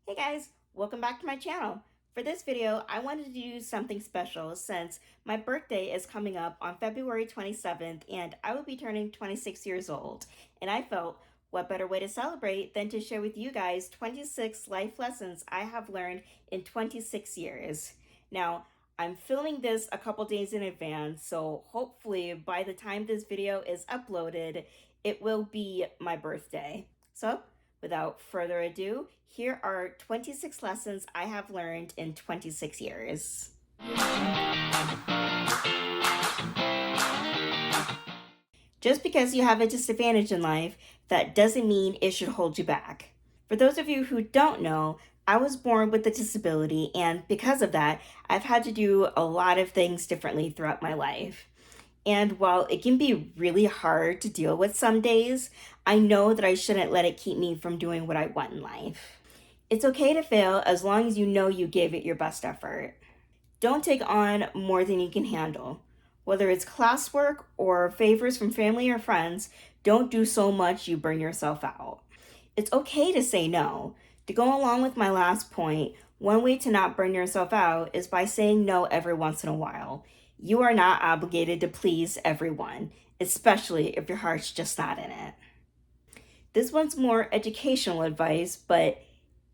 Hey guys, welcome back to my channel. For this video, I wanted to do something special since my birthday is coming up on February 27th and I will be turning 26 years old. And I felt, what better way to celebrate than to share with you guys 26 life lessons I have learned in 26 years. Now, I'm filming this a couple days in advance, so hopefully by the time this video is uploaded, it will be my birthday. So, without further ado, here are 26 lessons I have learned in 26 years. Just because you have a disadvantage in life, that doesn't mean it should hold you back. For those of you who don't know, I was born with a disability, and because of that, I've had to do a lot of things differently throughout my life. And while it can be really hard to deal with some days, I know that I shouldn't let it keep me from doing what I want in life. It's okay to fail as long as you know you gave it your best effort. Don't take on more than you can handle. Whether it's classwork or favors from family or friends, don't do so much you burn yourself out. It's okay to say no. To go along with my last point, one way to not burn yourself out is by saying no every once in a while. You are not obligated to please everyone, especially if your heart's just not in it. This one's more educational advice, but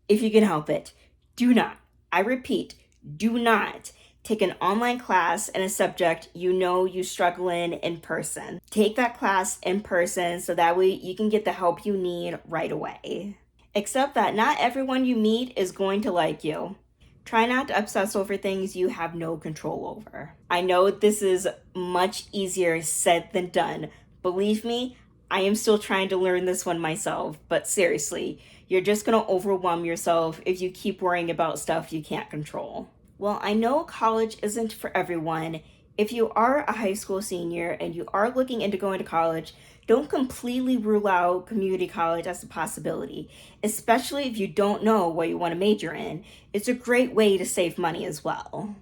if you can help it, do not, I repeat, do not take an online class in a subject you know you struggle in person. Take that class in person so that way you can get the help you need right away. Except that not everyone you meet is going to like you. Try not to obsess over things you have no control over. I know this is much easier said than done. Believe me, I am still trying to learn this one myself, but seriously, you're just gonna overwhelm yourself if you keep worrying about stuff you can't control. Well, I know college isn't for everyone. If you are a high school senior and you are looking into going to college, don't completely rule out community college as a possibility, especially if you don't know what you want to major in. It's a great way to save money as well.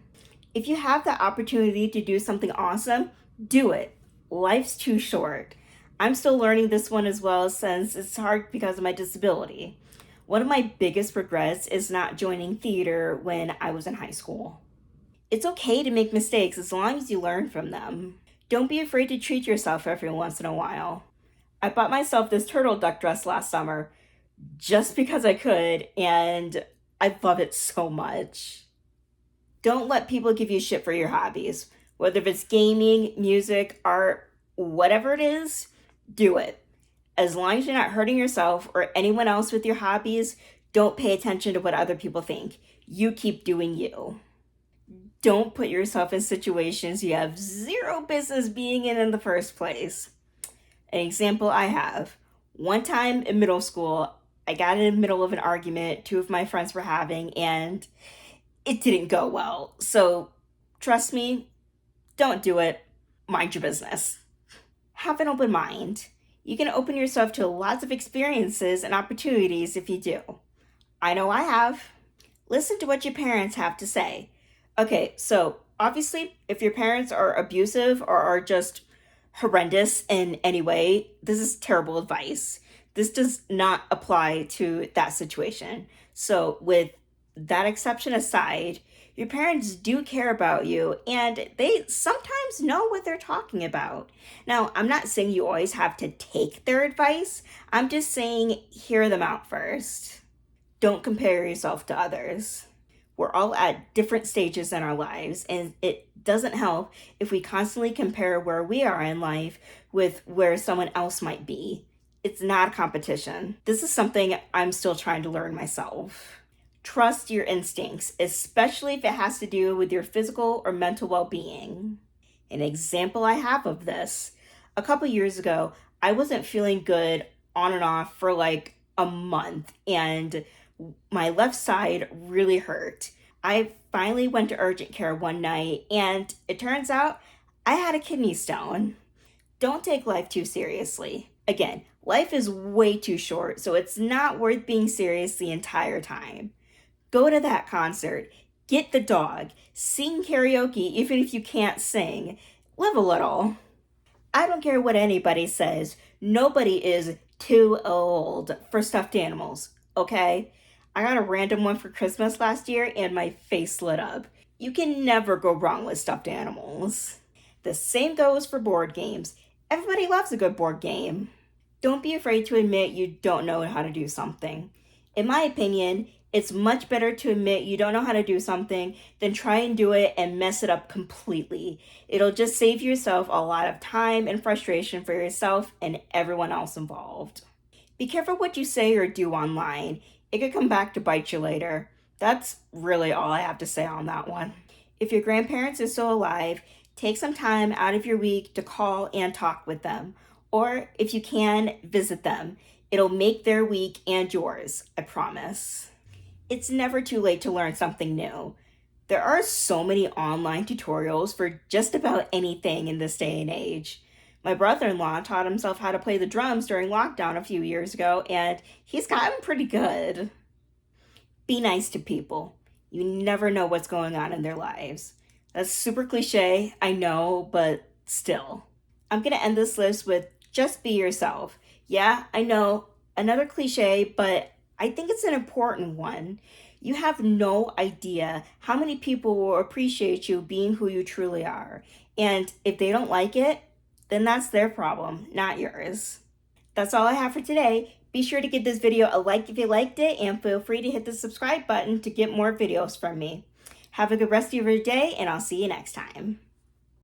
If you have the opportunity to do something awesome, do it. Life's too short. I'm still learning this one as well since it's hard because of my disability. One of my biggest regrets is not joining theater when I was in high school. It's okay to make mistakes as long as you learn from them. Don't be afraid to treat yourself every once in a while. I bought myself this turtle duck dress last summer just because I could, and I love it so much. Don't let people give you shit for your hobbies. Whether it's gaming, music, art, whatever it is, do it. As long as you're not hurting yourself or anyone else with your hobbies, don't pay attention to what other people think. You keep doing you. Don't put yourself in situations you have zero business being in the first place. An example I have. One time in middle school, I got in the middle of an argument two of my friends were having, and it didn't go well. So, trust me, don't do it. Mind your business. Have an open mind. You can open yourself to lots of experiences and opportunities if you do. I know I have. Listen to what your parents have to say. Okay, so obviously, if your parents are abusive or are just horrendous in any way, this is terrible advice. This does not apply to that situation. So, with that exception aside, your parents do care about you and they sometimes know what they're talking about. Now, I'm not saying you always have to take their advice, I'm just saying hear them out first. Don't compare yourself to others. We're all at different stages in our lives, and it doesn't help if we constantly compare where we are in life with where someone else might be. It's not a competition. This is something I'm still trying to learn myself. Trust your instincts, especially if it has to do with your physical or mental well-being. An example I have of this, a couple years ago, I wasn't feeling good on and off for like a month, and my left side really hurt. I finally went to urgent care one night, and it turns out I had a kidney stone. Don't take life too seriously. Again, life is way too short, so it's not worth being serious the entire time. Go to that concert, get the dog, sing karaoke even if you can't sing, live a little. I don't care what anybody says, nobody is too old for stuffed animals, okay? I got a random one for Christmas last year and my face lit up. You can never go wrong with stuffed animals. The same goes for board games. Everybody loves a good board game. Don't be afraid to admit you don't know how to do something. In my opinion, it's much better to admit you don't know how to do something than try and do it and mess it up completely. It'll just save yourself a lot of time and frustration for yourself and everyone else involved. Be careful what you say or do online. It could come back to bite you later. That's really all I have to say on that one. If your grandparents are still alive, take some time out of your week to call and talk with them. Or if you can, visit them. It'll make their week and yours, I promise. It's never too late to learn something new. There are so many online tutorials for just about anything in this day and age. My brother-in-law taught himself how to play the drums during lockdown a few years ago, and he's gotten pretty good. Be nice to people. You never know what's going on in their lives. That's super cliche, I know, but still. I'm gonna end this list with just be yourself. Yeah, I know, another cliche, but I think it's an important one. You have no idea how many people will appreciate you being who you truly are. And if they don't like it, then that's their problem, not yours. That's all I have for today. Be sure to give this video a like if you liked it, and feel free to hit the subscribe button to get more videos from me. Have a good rest of your day, and I'll see you next time.